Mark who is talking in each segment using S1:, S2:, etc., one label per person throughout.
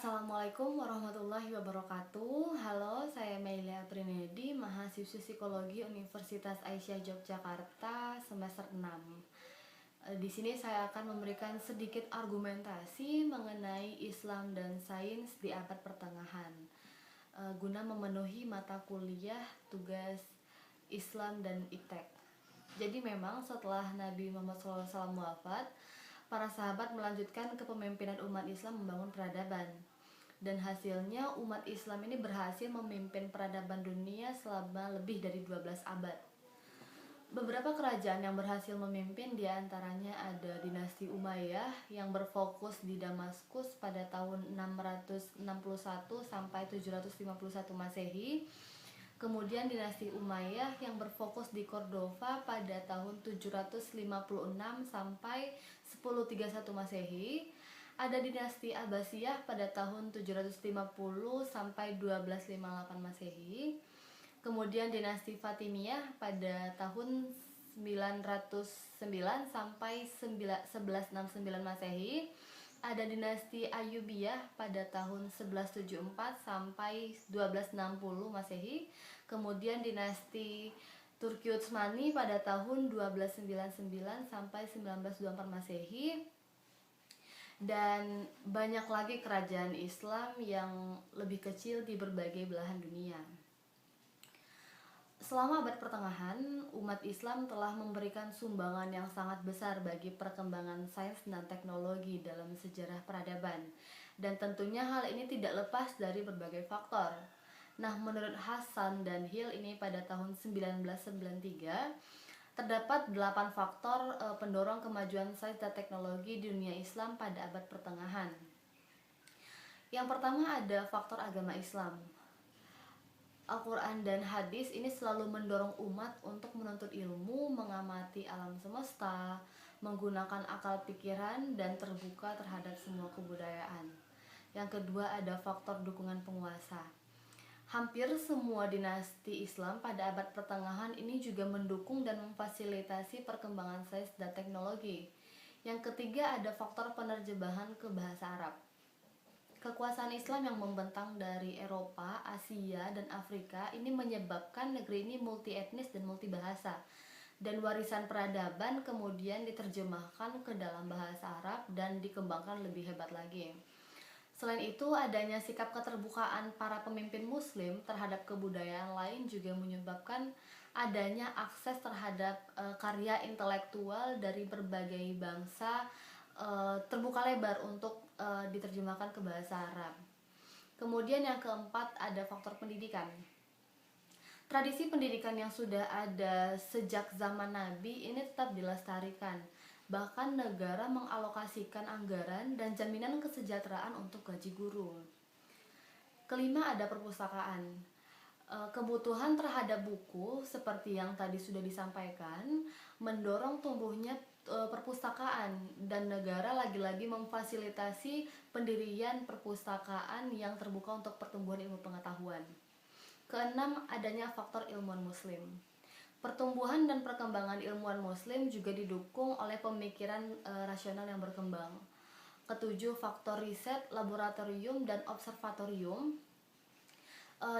S1: Assalamualaikum warahmatullahi wabarakatuh. Halo, saya Meilia Trinedi, mahasiswi Psikologi Universitas Aisyah Yogyakarta semester 6. Di sini saya akan memberikan sedikit argumentasi mengenai Islam dan sains di abad pertengahan, guna memenuhi mata kuliah tugas Islam dan ITEK. Jadi memang setelah Nabi Muhammad SAW wafat, para sahabat melanjutkan kepemimpinan umat Islam membangun peradaban. Dan hasilnya umat Islam ini berhasil memimpin peradaban dunia selama lebih dari 12 abad. Beberapa kerajaan yang berhasil memimpin diantaranya ada dinasti Umayyah yang berfokus di Damaskus pada tahun 661 sampai 751 Masehi. Kemudian dinasti Umayyah yang berfokus di Cordova pada tahun 756 sampai 1031 Masehi. Ada dinasti Abbasiyah pada tahun 750 sampai 1258 Masehi. Kemudian dinasti Fatimiyah pada tahun 909 sampai 1169 Masehi. Ada dinasti Ayyubiyah pada tahun 1174 sampai 1260 Masehi. Kemudian dinasti Turki Utsmani pada tahun 1299 sampai 1924 Masehi. Dan banyak lagi kerajaan Islam yang lebih kecil di berbagai belahan dunia. Selama abad pertengahan, umat Islam telah memberikan sumbangan yang sangat besar bagi perkembangan sains dan teknologi dalam sejarah peradaban. Dan tentunya hal ini tidak lepas dari berbagai faktor. Nah, menurut Hasan dan Hill ini pada tahun 1993, terdapat 8 faktor pendorong kemajuan sains dan teknologi di dunia Islam pada abad pertengahan. Yang pertama ada faktor agama Islam. Al-Quran dan hadis ini selalu mendorong umat untuk menuntut ilmu, mengamati alam semesta, menggunakan akal pikiran, dan terbuka terhadap semua kebudayaan. Yang kedua ada faktor dukungan penguasa. Hampir semua dinasti Islam pada abad pertengahan ini juga mendukung dan memfasilitasi perkembangan sains dan teknologi. Yang ketiga ada faktor penerjemahan ke bahasa Arab. Kekuasaan Islam yang membentang dari Eropa, Asia, dan Afrika ini menyebabkan negeri ini multi etnis dan multi bahasa. Dan warisan peradaban kemudian diterjemahkan ke dalam bahasa Arab dan dikembangkan lebih hebat lagi. Selain itu, adanya sikap keterbukaan para pemimpin Muslim terhadap kebudayaan lain juga menyebabkan adanya akses terhadap karya intelektual dari berbagai bangsa terbuka lebar untuk diterjemahkan ke bahasa Arab. Kemudian yang keempat ada faktor pendidikan. Tradisi pendidikan yang sudah ada sejak zaman Nabi ini tetap dilestarikan. Bahkan negara mengalokasikan anggaran dan jaminan kesejahteraan untuk gaji guru. Kelima ada perpustakaan. Kebutuhan terhadap buku seperti yang tadi sudah disampaikan mendorong tumbuhnya perpustakaan, dan negara lagi-lagi memfasilitasi pendirian perpustakaan yang terbuka untuk pertumbuhan ilmu pengetahuan. Keenam, adanya faktor ilmuwan muslim. Pertumbuhan dan perkembangan ilmuwan muslim juga didukung oleh pemikiran rasional yang berkembang. Ketujuh, faktor riset, laboratorium, dan observatorium,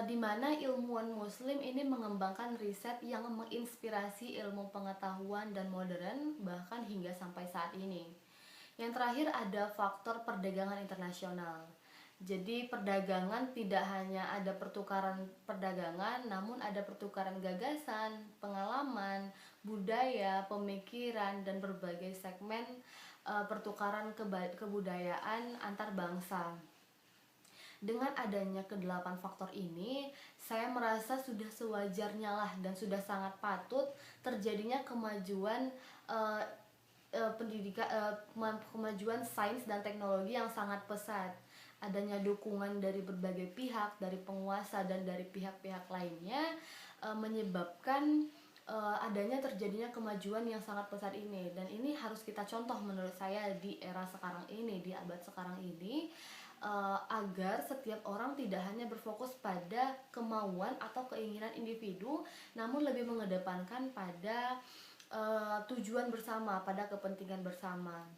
S1: di mana ilmuwan muslim ini mengembangkan riset yang menginspirasi ilmu pengetahuan dan modern bahkan hingga sampai saat ini. Yang terakhir ada faktor perdagangan internasional. Jadi perdagangan tidak hanya ada pertukaran perdagangan, namun ada pertukaran gagasan, pengalaman, budaya, pemikiran, dan berbagai segmen pertukaran kebudayaan antar bangsa. Dengan adanya kedelapan faktor ini, saya merasa sudah sewajarnya lah dan sudah sangat patut terjadinya kemajuan kemajuan sains dan teknologi yang sangat pesat. Adanya dukungan dari berbagai pihak, dari penguasa dan dari pihak-pihak lainnya, menyebabkan adanya terjadinya kemajuan yang sangat pesat ini. Dan ini harus kita contoh menurut saya di era sekarang ini, di abad sekarang ini, agar setiap orang tidak hanya berfokus pada kemauan atau keinginan individu, namun lebih mengedepankan pada tujuan bersama, pada kepentingan bersama.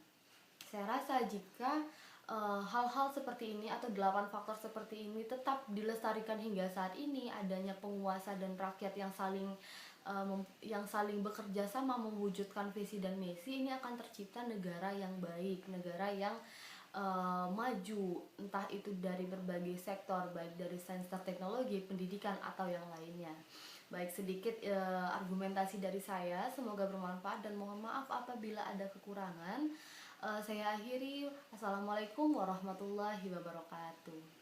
S1: Saya rasa jika hal-hal seperti ini atau 8 faktor seperti ini tetap dilestarikan hingga saat ini, adanya penguasa dan rakyat yang saling bekerja sama mewujudkan visi dan misi, ini akan tercipta negara yang baik, negara yang maju, entah itu dari berbagai sektor, baik dari sains dan teknologi, pendidikan atau yang lainnya. Baik, sedikit argumentasi dari saya, semoga bermanfaat dan mohon maaf apabila ada kekurangan. Saya akhiri. Assalamualaikum warahmatullahi wabarakatuh.